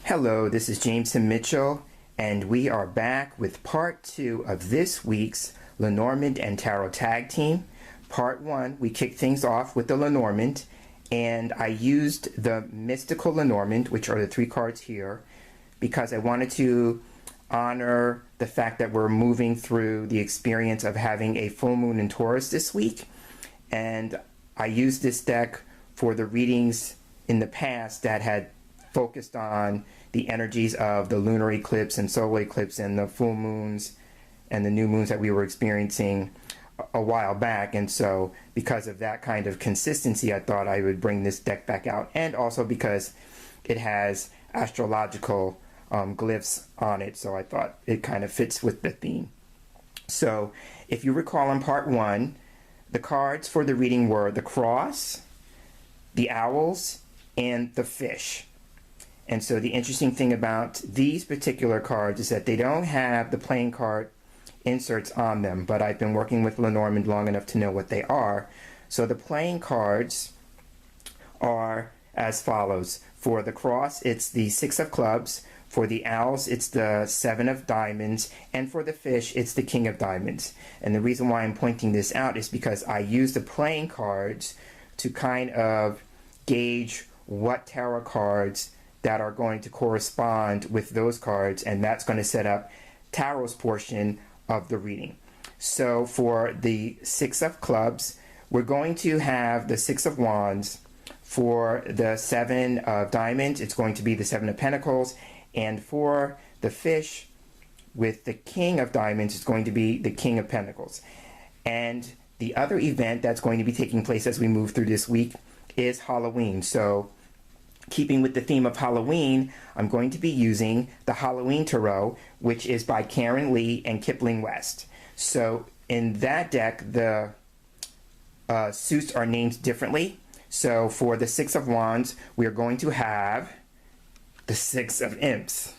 Hello, this is James and Mitchell, and we are back with part 2 of this week's Lenormand and Tarot Tag Team. Part 1, we kicked things off with the Lenormand, and I used the Mystical Lenormand, which are the 3 cards here, because I wanted to honor the fact that we're moving through the experience of having a full moon in Taurus this week, and I used this deck for the readings in the past that had focused on the energies of the lunar eclipse and solar eclipse and the full moons and the new moons that we were experiencing a while back. And so because of that kind of consistency, I thought I would bring this deck back out, and also because it has astrological glyphs on it, so I thought it kind of fits with the theme. So if you recall, in part 1, the cards for the reading were the cross, the owls, and the fish. And so the interesting thing about these particular cards is that they don't have the playing card inserts on them, but I've been working with Lenormand long enough to know what they are. So the playing cards are as follows. For the cross, it's the 6 of clubs. For the owls, it's the 7 of diamonds. And for the fish, it's the King of diamonds. And the reason why I'm pointing this out is because I use the playing cards to kind of gauge what tarot cards that are going to correspond with those cards, and that's going to set up tarot's portion of the reading. So for the 6 of clubs, we're going to have the 6 of wands. For the 7 of diamonds, it's going to be the 7 of pentacles. And for the fish with the King of diamonds, it's going to be the King of pentacles. And the other event that's going to be taking place as we move through this week is Halloween. So keeping with the theme of Halloween, I'm going to be using the Halloween Tarot, which is by Karin Lee and Kipling West. So in that deck, the suits are named differently. So for the 6 of wands, we are going to have the 6 of imps.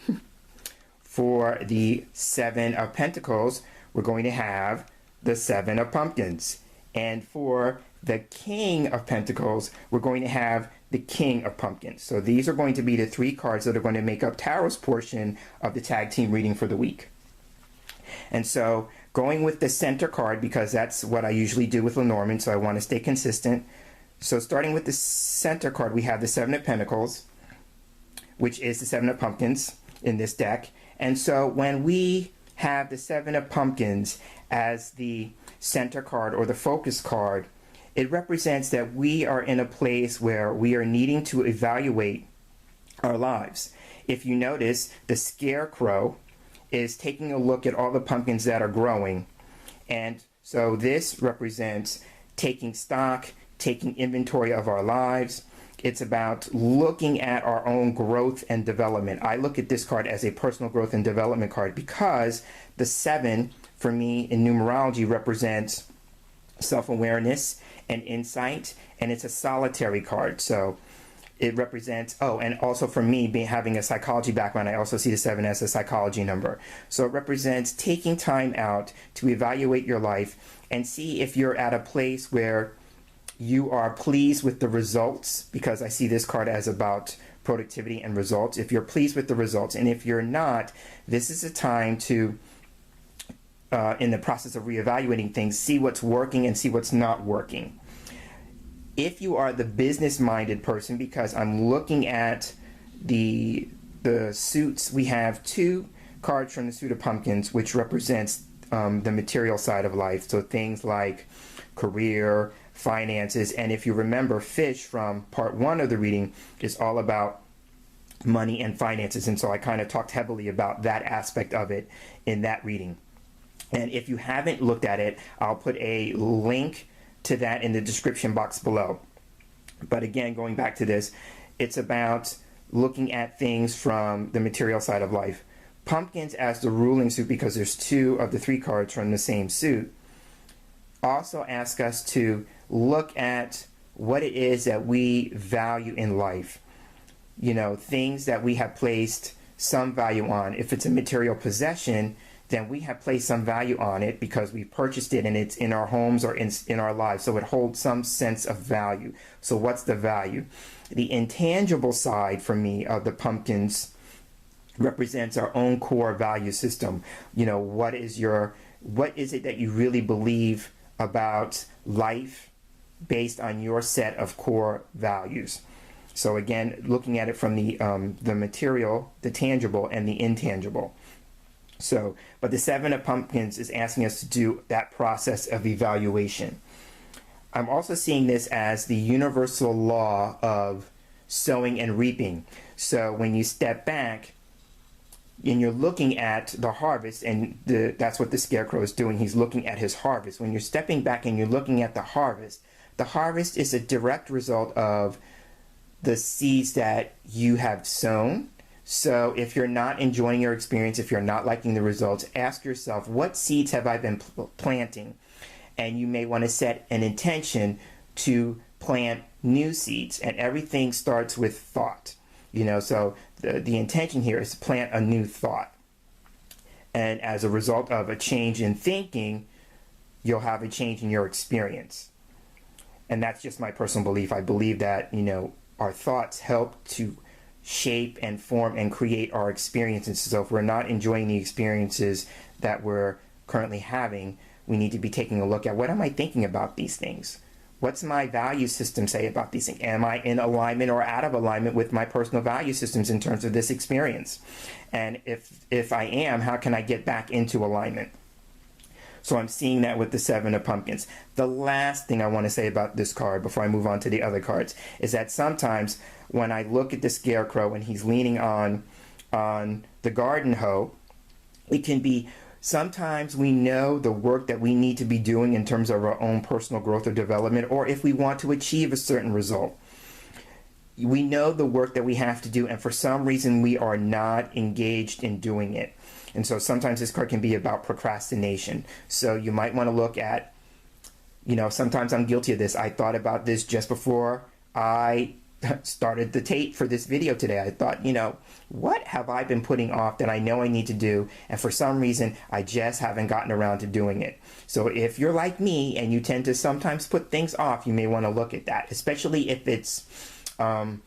For the 7 of pentacles, we're going to have the 7 of pumpkins. And for the King of pentacles, we're going to have the King of pumpkins. So these are going to be the 3 cards that are going to make up tarot's portion of the tag team reading for the week. And so going with the center card, because that's what I usually do with Lenormand, so I want to stay consistent. So starting with the center card, we have the 7 of pentacles, which is the 7 of pumpkins in this deck. And so when we have the 7 of pumpkins as the center card or the focus card, it represents that we are in a place where we are needing to evaluate our lives. If you notice, the scarecrow is taking a look at all the pumpkins that are growing. And so this represents taking stock, taking inventory of our lives. It's about looking at our own growth and development. I look at this card as a personal growth and development card because the 7 for me in numerology represents self-awareness and insight, and it's a solitary card. So it represents, and also for me, having a psychology background, I also see the 7 as a psychology number. So it represents taking time out to evaluate your life and see if you're at a place where you are pleased with the results, because I see this card as about productivity and results. If you're pleased with the results, and if you're not, this is a time to in the process of reevaluating things, see what's working and see what's not working. If you are the business-minded person, because I'm looking at the suits, we have 2 cards from the suit of pumpkins, which represents the material side of life. So things like career, finances, and if you remember, fish from part 1 of the reading is all about money and finances, and so I kind of talked heavily about that aspect of it in that reading. And if you haven't looked at it, I'll put a link to that in the description box below. But again, going back to this, it's about looking at things from the material side of life. Pumpkins as the ruling suit, because there's 2 of the 3 cards from the same suit, also ask us to look at what it is that we value in life. You know, things that we have placed some value on. If it's a material possession, then we have placed some value on it because we purchased it and it's in our homes or in our lives. So it holds some sense of value. So what's the value? The intangible side for me of the pumpkins represents our own core value system. What is it that you really believe about life based on your set of core values? So again, looking at it from the material, the tangible, and the intangible. So, but the Seven of Pumpkins is asking us to do that process of evaluation. I'm also seeing this as the universal law of sowing and reaping. So when you step back and you're looking at the harvest, and that's what the Scarecrow is doing. He's looking at his harvest. When you're stepping back and you're looking at the harvest is a direct result of the seeds that you have sown. So if you're not enjoying your experience, if you're not liking the results, ask yourself, what seeds have I been planting? And you may want to set an intention to plant new seeds. And everything starts with thought. So the intention here is to plant a new thought. And as a result of a change in thinking, you'll have a change in your experience. And that's just my personal belief. I believe that, our thoughts help to shape and form and create our experiences. So if we're not enjoying the experiences that we're currently having, we need to be taking a look at, what am I thinking about these things? What's my value system say about these things? Am I in alignment or out of alignment with my personal value systems in terms of this experience? And if I am, how can I get back into alignment? So I'm seeing that with the Seven of Pumpkins. The last thing I want to say about this card before I move on to the other cards is that sometimes when I look at the Scarecrow and he's leaning on the garden hoe, it can be, sometimes we know the work that we need to be doing in terms of our own personal growth or development, or if we want to achieve a certain result. We know the work that we have to do, and for some reason we are not engaged in doing it. And so sometimes this card can be about procrastination. So you might want to look at, sometimes I'm guilty of this. I thought about this just before I started the tape for this video today. I thought, what have I been putting off that I know I need to do? And for some reason, I just haven't gotten around to doing it. So if you're like me and you tend to sometimes put things off, you may want to look at that, especially if it's a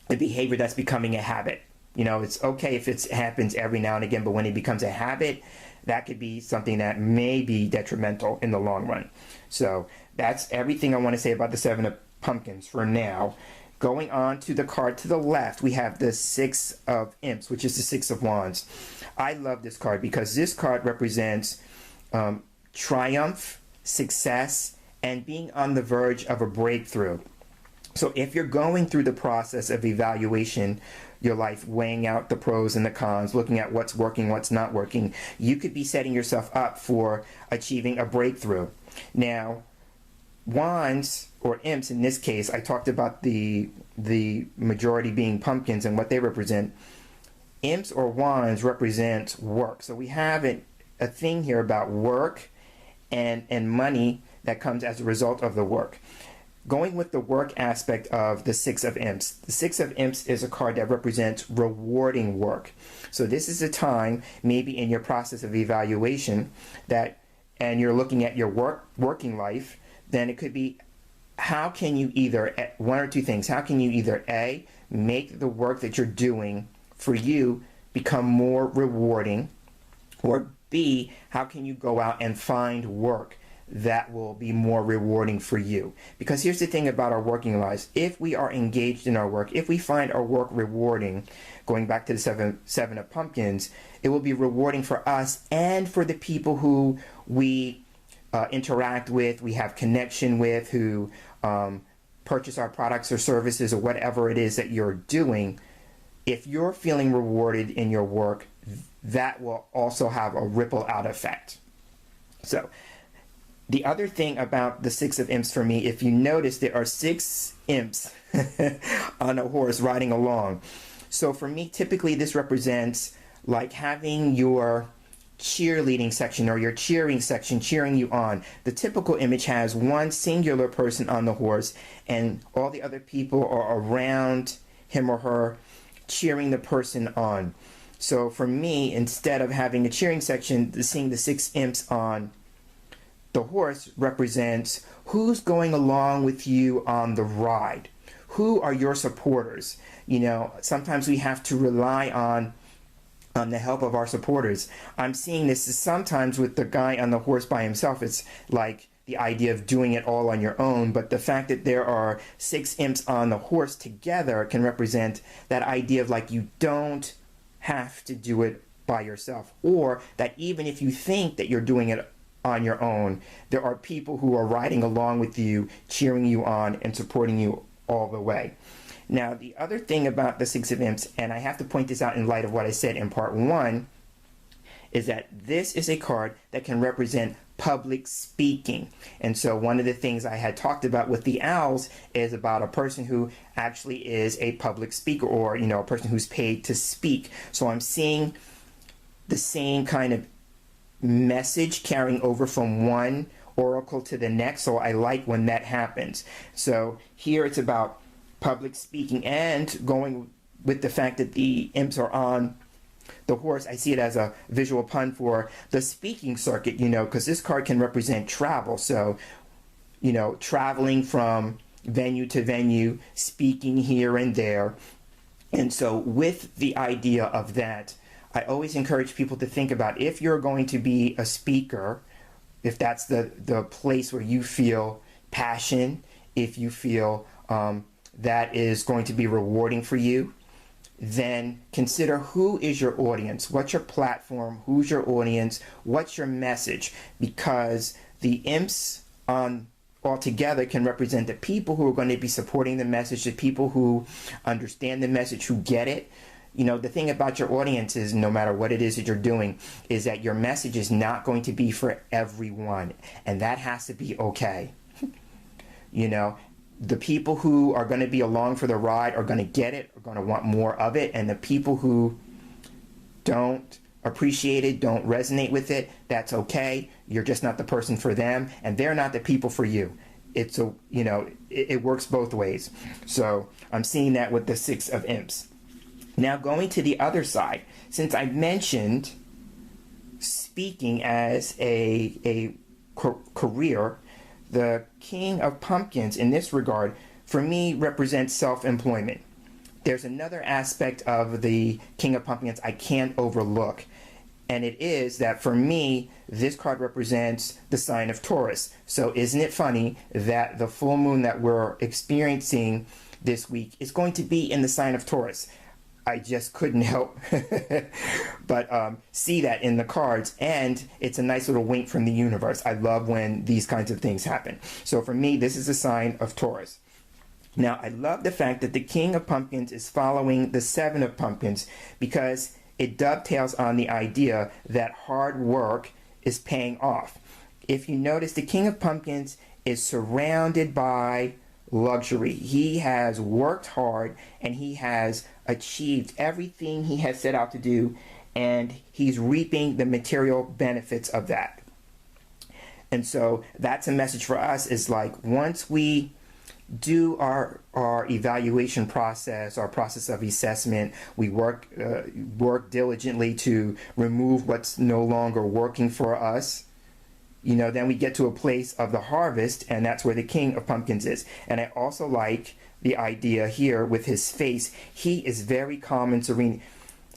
behavior that's becoming a habit. It's okay if it happens every now and again, but when it becomes a habit, that could be something that may be detrimental in the long run. So that's everything I want to say about the Seven of Pumpkins for now. Going on to the card to the left, we have the Six of Imps, which is the Six of Wands. I love this card because this card represents triumph, success, and being on the verge of a breakthrough. So if you're going through the process of evaluation, your life, weighing out the pros and the cons, looking at what's working, what's not working, you could be setting yourself up for achieving a breakthrough. Now, wands, or imps in this case, I talked about the majority being pumpkins and what they represent. Imps or wands represent work. So we have a thing here about work and money that comes as a result of the work. Going with the work aspect of the Six of Imps. The Six of Imps is a card that represents rewarding work. So this is a time, maybe in your process of evaluation, and you're looking at your working life, then it could be, how can you either, one or two things, how can you either A, make the work that you're doing for you become more rewarding, or B, how can you go out and find work that will be more rewarding for you? Because here's the thing about our working lives. If we are engaged in our work, if we find our work rewarding, going back to the seven of Pumpkins, it will be rewarding for us and for the people who we interact with, we have connection with, who purchase our products or services or whatever it is that you're doing. If you're feeling rewarded in your work, that will also have a ripple out effect. So the other thing about the Six of Imps for me, if you notice, there are 6 imps on a horse riding along. So for me, typically this represents like having your cheerleading section or your cheering section cheering you on. The typical image has one singular person on the horse and all the other people are around him or her cheering the person on. So for me, instead of having a cheering section, seeing the 6 imps on the horse represents who's going along with you on the ride. Who are your supporters? You know, sometimes we have to rely on the help of our supporters. I'm seeing this is sometimes with the guy on the horse by himself. It's like the idea of doing it all on your own, but the fact that there are 6 imps on the horse together can represent that idea of like you don't have to do it by yourself, or that even if you think that you're doing it on your own, there are people who are riding along with you, cheering you on and supporting you all the way. Now, the other thing about the 6 of Imps, and I have to point this out in light of what I said in part 1, is that this is a card that can represent public speaking. And so one of the things I had talked about with the owls is about a person who actually is a public speaker, or, a person who's paid to speak. So I'm seeing the same kind of message carrying over from one oracle to the next. So I like when that happens. So here it's about public speaking, and going with the fact that the imps are on the horse, I see it as a visual pun for the speaking circuit, because this card can represent travel. So, traveling from venue to venue, speaking here and there. And so with the idea of that, I always encourage people to think about, if you're going to be a speaker, if that's the place where you feel passion, if you feel that is going to be rewarding for you, then consider who is your audience, what's your platform, who's your audience, what's your message, because the imps altogether can represent the people who are going to be supporting the message, the people who understand the message, who get it. The thing about your audience is, no matter what it is that you're doing, is that your message is not going to be for everyone, and that has to be okay. The people who are going to be along for the ride are going to get it, are going to want more of it, and the people who don't appreciate it, don't resonate with it, that's okay. You're just not the person for them, and they're not the people for you. It works both ways. So I'm seeing that with the 6 of Imps. Now, going to the other side, since I mentioned speaking as a career, the King of Pumpkins in this regard, for me, represents self-employment. There's another aspect of the King of Pumpkins I can't overlook, and it is that for me, this card represents the sign of Taurus. So isn't it funny that the full moon that we're experiencing this week is going to be in the sign of Taurus? I just couldn't help but see that in the cards, and it's a nice little wink from the universe. I love when these kinds of things happen. So for me, this is a sign of Taurus. Now, I love the fact that the King of Pumpkins is following the 7 of Pumpkins, because it dovetails on the idea that hard work is paying off. If you notice, the King of Pumpkins is surrounded by luxury. He has worked hard, and he has achieved everything he has set out to do, and he's reaping the material benefits of that. And so that's a message for us, is like, once we do our evaluation process, our process of assessment, we work diligently to remove what's no longer working for us, then we get to a place of the harvest, and that's where the King of Pumpkins is. And I also like the idea here with his face. He is very calm and serene.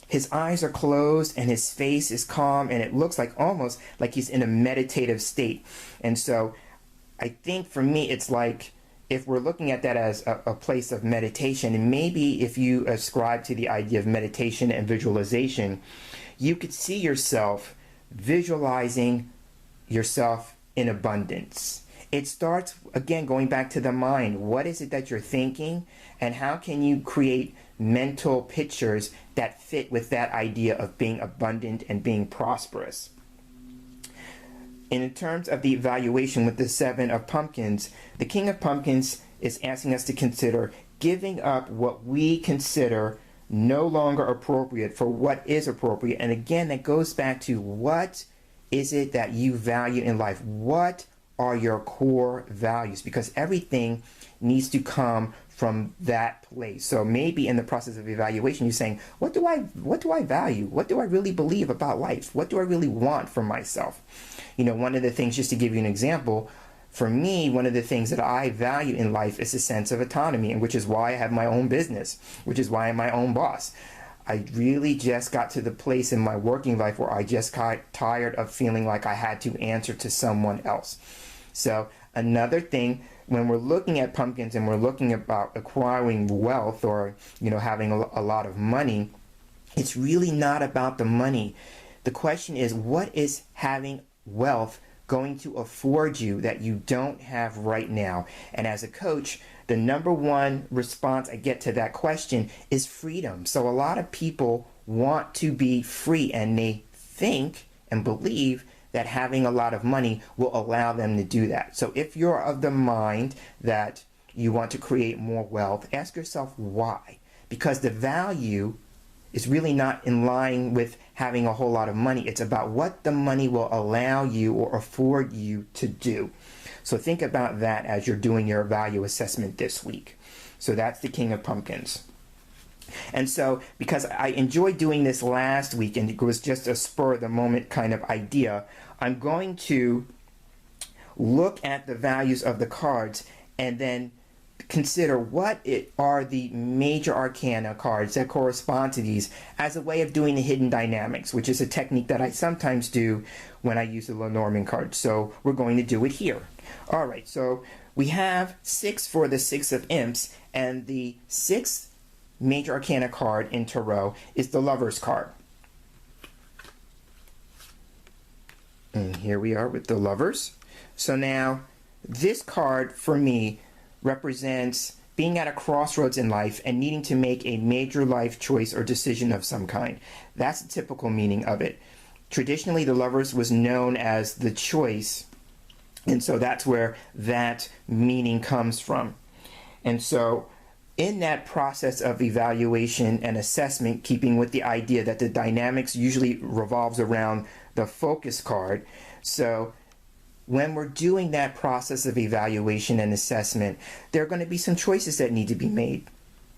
His eyes are closed and his face is calm, and it looks like almost like he's in a meditative state. And so I think for me, it's like, if we're looking at that as a place of meditation, and maybe if you ascribe to the idea of meditation and visualization, you could see yourself visualizing yourself in abundance. It starts, again, going back to the mind. What is it that you're thinking, and how can you create mental pictures that fit with that idea of being abundant and being prosperous? In terms of the evaluation with the 7 of Pumpkins, the King of Pumpkins is asking us to consider giving up what we consider no longer appropriate for what is appropriate. And again, that goes back to, what is it that you value in life? What are your core values? Because everything needs to come from that place. So maybe in the process of evaluation, you're saying, what do I value? What do I really believe about life? What do I really want for myself? One of the things, just to give you an example, for me, one of the things that I value in life is a sense of autonomy, and which is why I have my own business, which is why I'm my own boss. I really just got to the place in my working life where I just got tired of feeling like I had to answer to someone else. So another thing, when we're looking at pumpkins and we're looking about acquiring wealth or, having a lot of money, it's really not about the money. The question is, what is having wealth going to afford you that you don't have right now? And as a coach, the number one response I get to that question is freedom. So a lot of people want to be free, and they think and believe that having a lot of money will allow them to do that. So if you're of the mind that you want to create more wealth, ask yourself why. Because the value is really not in line with having a whole lot of money. It's about what the money will allow you or afford you to do. So think about that as you're doing your value assessment this week. So that's the King of Pumpkins. And so, because I enjoyed doing this last week and it was just a spur of the moment kind of idea, I'm going to look at the values of the cards and then consider what are the major arcana cards that correspond to these as a way of doing the hidden dynamics, which is a technique that I sometimes do when I use the Lenormand card. So we're going to do it here. All right, so we have 6 for the Six of Imps, and the 6th major arcana card in Tarot is the Lover's card. And here we are with the Lovers. So now, this card for me represents being at a crossroads in life and needing to make a major life choice or decision of some kind. That's the typical meaning of it. Traditionally, the Lovers was known as the choice, and so that's where that meaning comes from. And so in that process of evaluation and assessment, keeping with the idea that the dynamics usually revolves around the focus card, so when we're doing that process of evaluation and assessment, there are going to be some choices that need to be made.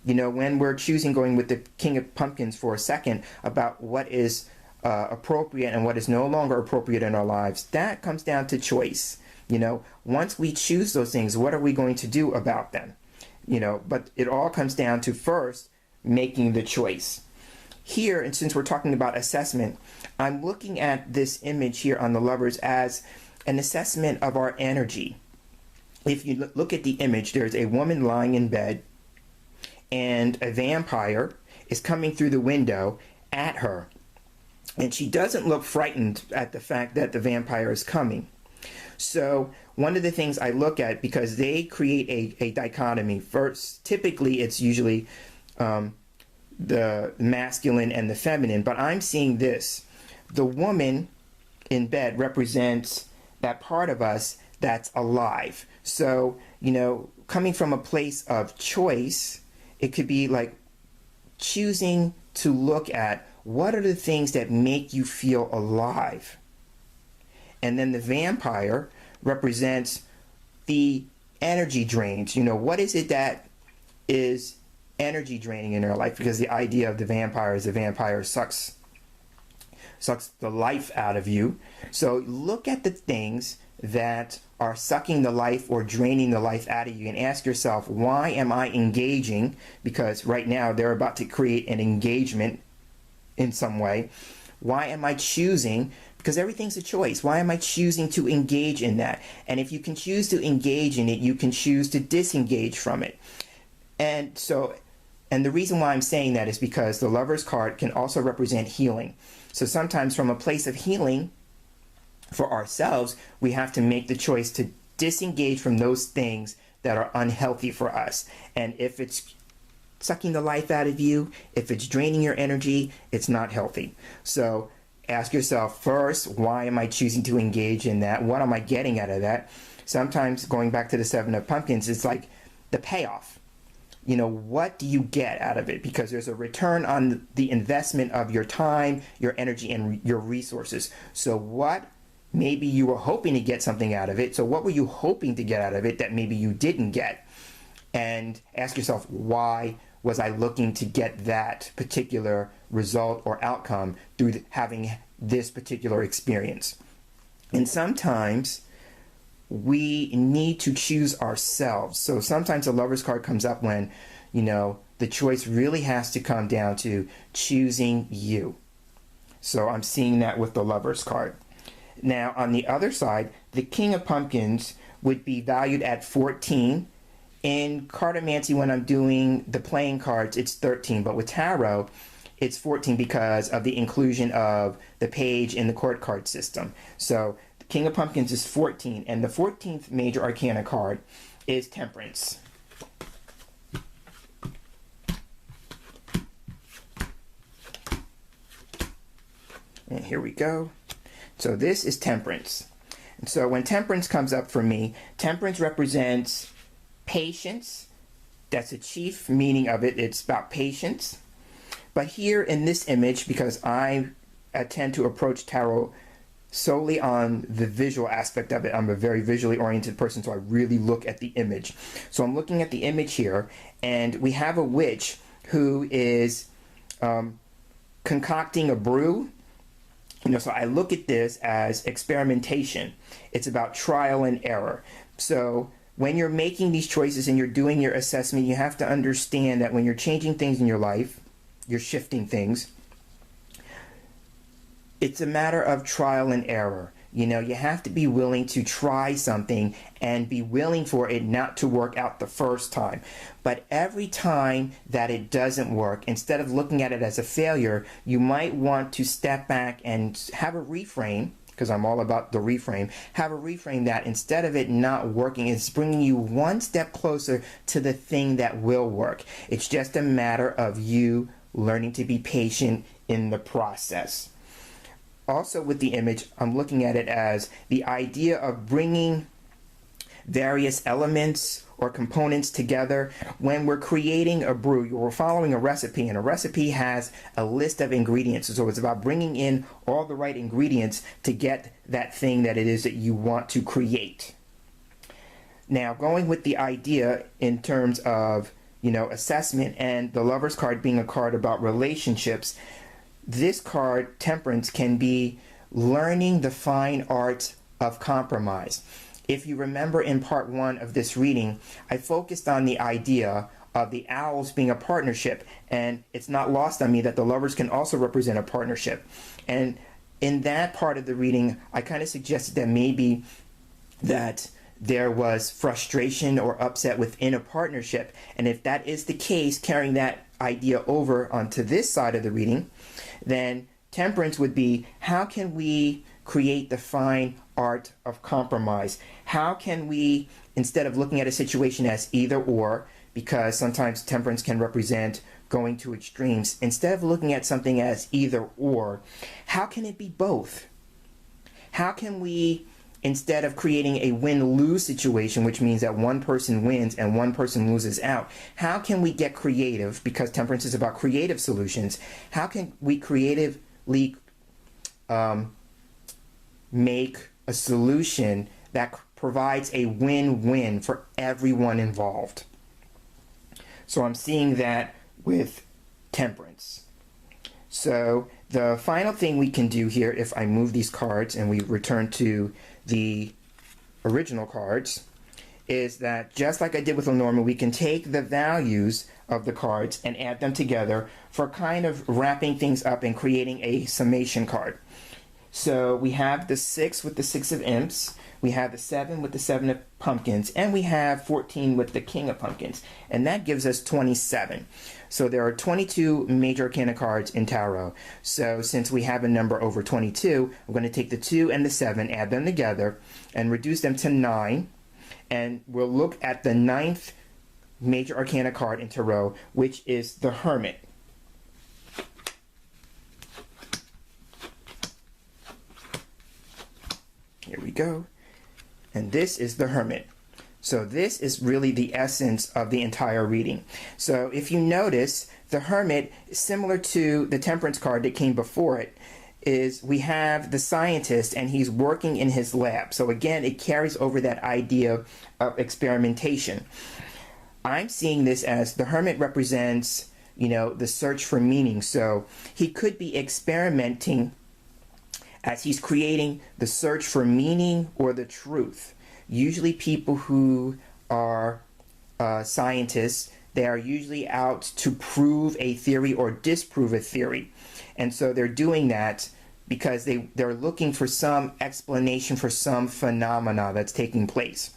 When we're choosing, going with the King of Pumpkins for a second, about what is appropriate and what is no longer appropriate in our lives, that comes down to choice. Once we choose those things, what are we going to do about them? But it all comes down to first making the choice. Here, and since we're talking about assessment, I'm looking at this image here on the Lovers as an assessment of our energy. If you look at the image, there's a woman lying in bed, and a vampire is coming through the window at her. And she doesn't look frightened at the fact that the vampire is coming. So one of the things I look at, because they create a dichotomy. First, typically it's usually the masculine and the feminine, but I'm seeing this. The woman in bed represents that part of us that's alive. So, coming from a place of choice, it could be like choosing to look at what are the things that make you feel alive. And then the vampire represents the energy drains. What is it that is energy draining in our life? Because the idea of the vampire is the vampire sucks the life out of you. So look at the things that are sucking the life or draining the life out of you and ask yourself, why am I engaging? Because right now they're about to create an engagement in some way. Why am I choosing? Because everything's a choice. Why am I choosing to engage in that? And if you can choose to engage in it, you can choose to disengage from it. And the reason why I'm saying that is because the Lover's card can also represent healing. So sometimes from a place of healing for ourselves, we have to make the choice to disengage from those things that are unhealthy for us. And if it's sucking the life out of you, if it's draining your energy, it's not healthy. So ask yourself first, why am I choosing to engage in that? What am I getting out of that? Sometimes, going back to the Seven of Pumpkins, it's like the payoff. What do you get out of it? Because there's a return on the investment of your time, your energy, and your resources. So what, maybe you were hoping to get something out of it. So what were you hoping to get out of it that maybe you didn't get? And ask yourself, why was I looking to get that particular result or outcome through having this particular experience? And sometimes we need to choose ourselves. So sometimes the Lover's card comes up when, the choice really has to come down to choosing you. So I'm seeing that with the Lovers card. Now, on the other side, the King of Pumpkins would be valued at 14. In cartomancy, when I'm doing the playing cards, it's 13. But with tarot, it's 14 because of the inclusion of the page in the court card system. So the King of Pumpkins is 14. And the 14th major arcana card is Temperance. And here we go. So this is Temperance. And so when Temperance comes up for me, Temperance represents patience. That's the chief meaning of it. It's about patience. But here in this image, because I tend to approach tarot solely on the visual aspect of it, I'm a very visually oriented person, so I really look at the image. So I'm looking at the image here, and we have a witch who is concocting a brew. So I look at this as experimentation. It's about trial and error. So when you're making these choices and you're doing your assessment, you have to understand that when you're changing things in your life, you're shifting things, it's a matter of trial and error. You have to be willing to try something and be willing for it not to work out the first time. But every time that it doesn't work, instead of looking at it as a failure, you might want to step back and have a reframe, because I'm all about the reframe. Have a reframe that instead of it not working, it's bringing you one step closer to the thing that will work. It's just a matter of you learning to be patient in the process. Also with the image, I'm looking at it as the idea of bringing various elements or components together. When we're creating a brew, you're following a recipe, and a recipe has a list of ingredients. So it's about bringing in all the right ingredients to get that thing that it is that you want to create. Now, going with the idea in terms of, assessment, and the Lovers card being a card about relationships, this card, Temperance, can be learning the fine art of compromise. If you remember in part 1 of this reading, I focused on the idea of the owls being a partnership, and it's not lost on me that the Lovers can also represent a partnership. And in that part of the reading, I kind of suggested that maybe that there was frustration or upset within a partnership. And if that is the case, carrying that idea over onto this side of the reading, then Temperance would be, how can we create the fine art of compromise? How can we, instead of looking at a situation as either or, because sometimes Temperance can represent going to extremes, instead of looking at something as either or, how can it be both? How can we, instead of creating a win-lose situation, which means that one person wins and one person loses out, how can we get creative? Because Temperance is about creative solutions. How can we creatively make a solution that provides a win-win for everyone involved? So I'm seeing that with Temperance. So the final thing we can do here, if I move these cards and we return to the original cards, is that just like I did with Lenormand, we can take the values of the cards and add them together for kind of wrapping things up and creating a summation card. So we have the 6 with the 6 of Imps, we have the 7 with the 7 of Pumpkins, and we have 14 with the King of Pumpkins. And that gives us 27. So there are 22 major arcana cards in tarot. So since we have a number over 22, I'm going to take the 2 and the 7, add them together, and reduce them to 9. And we'll look at the 9th major arcana card in tarot, which is the Hermit. Here we go. And this is the Hermit. So this is really the essence of the entire reading. So if you notice, the Hermit, similar to the Temperance card that came before it, is we have the scientist and he's working in his lab. So again, it carries over that idea of experimentation. I'm seeing this as the Hermit represents, the search for meaning. So he could be experimenting as he's creating the search for meaning or the truth. Usually people who are scientists, they are usually out to prove a theory or disprove a theory. And so they're doing that because they're looking for some explanation for some phenomena that's taking place.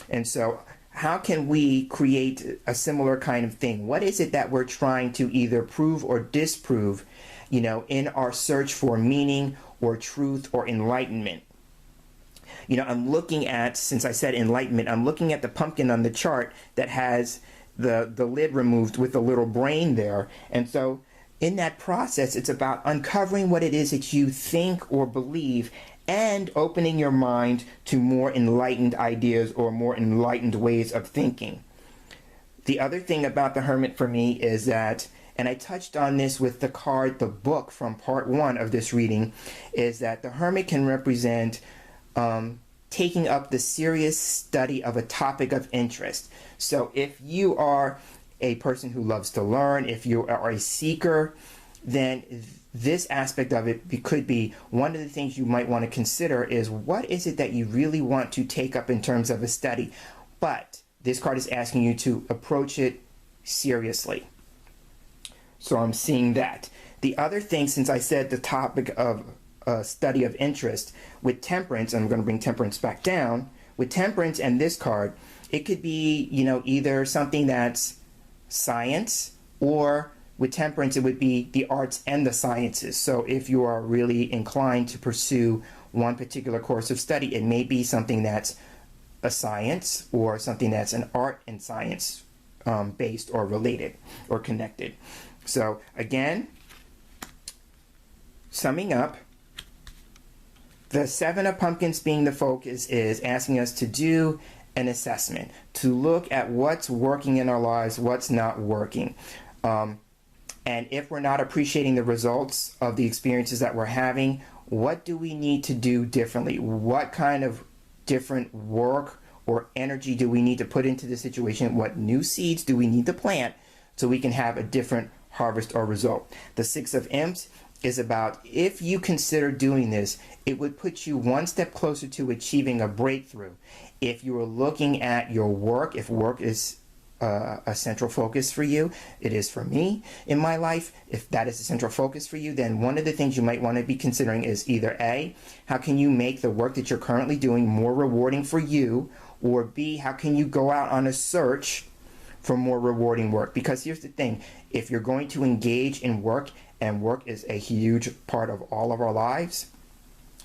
And so how can we create a similar kind of thing? What is it that we're trying to either prove or disprove, in our search for meaning or truth or enlightenment? I'm looking at, since I said enlightenment, I'm looking at the pumpkin on the chart that has the lid removed with the little brain there. And so in that process, it's about uncovering what it is that you think or believe and opening your mind to more enlightened ideas or more enlightened ways of thinking. The other thing about the Hermit for me is that, and I touched on this with the card, the book from part 1 of this reading, is that the Hermit can represent taking up the serious study of a topic of interest. So if you are a person who loves to learn, if you are a seeker, then this aspect of it could be one of the things you might want to consider is what is it that you really want to take up in terms of a study. But this card is asking you to approach it seriously. So I'm seeing that. The other thing, since I said the topic of study of interest, with Temperance, and I'm going to bring Temperance back down, with Temperance and this card, it could be, either something that's science, or with Temperance, it would be the arts and the sciences. So if you are really inclined to pursue one particular course of study, it may be something that's a science or something that's an art and science based or related or connected. So again, summing up, the 7 of Pumpkins being the focus is asking us to do an assessment, to look at what's working in our lives, what's not working. And if we're not appreciating the results of the experiences that we're having, what do we need to do differently? What kind of different work or energy do we need to put into the situation? What new seeds do we need to plant so we can have a different harvest or result? The 6 of Imps is about, if you consider doing this, it would put you one step closer to achieving a breakthrough. If you are looking at your work, if work is a central focus for you, it is for me in my life. If that is a central focus for you, then one of the things you might want to be considering is either A, how can you make the work that you're currently doing more rewarding for you, or B, how can you go out on a search for more rewarding work? Because here's the thing, if you're going to engage in work, and work is a huge part of all of our lives,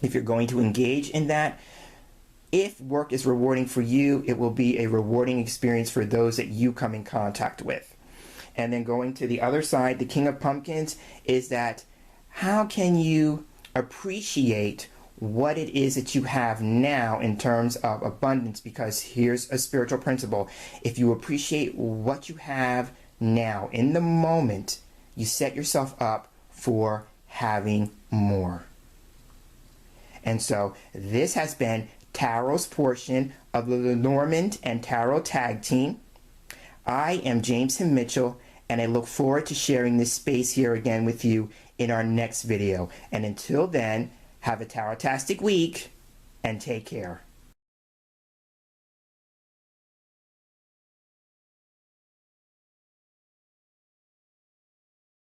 if you're going to engage in that, if work is rewarding for you, it will be a rewarding experience for those that you come in contact with. And then going to the other side, the King of Pumpkins, is that how can you appreciate what it is that you have now in terms of abundance? Because here's a spiritual principle. If you appreciate what you have now, in the moment, you set yourself up for having more. And so this has been Tarot's portion of the Lenormand and Tarot Tag Team. I am James Himm Mitchell, and I look forward to sharing this space here again with you in our next video. And until then, have a tarotastic week and take care.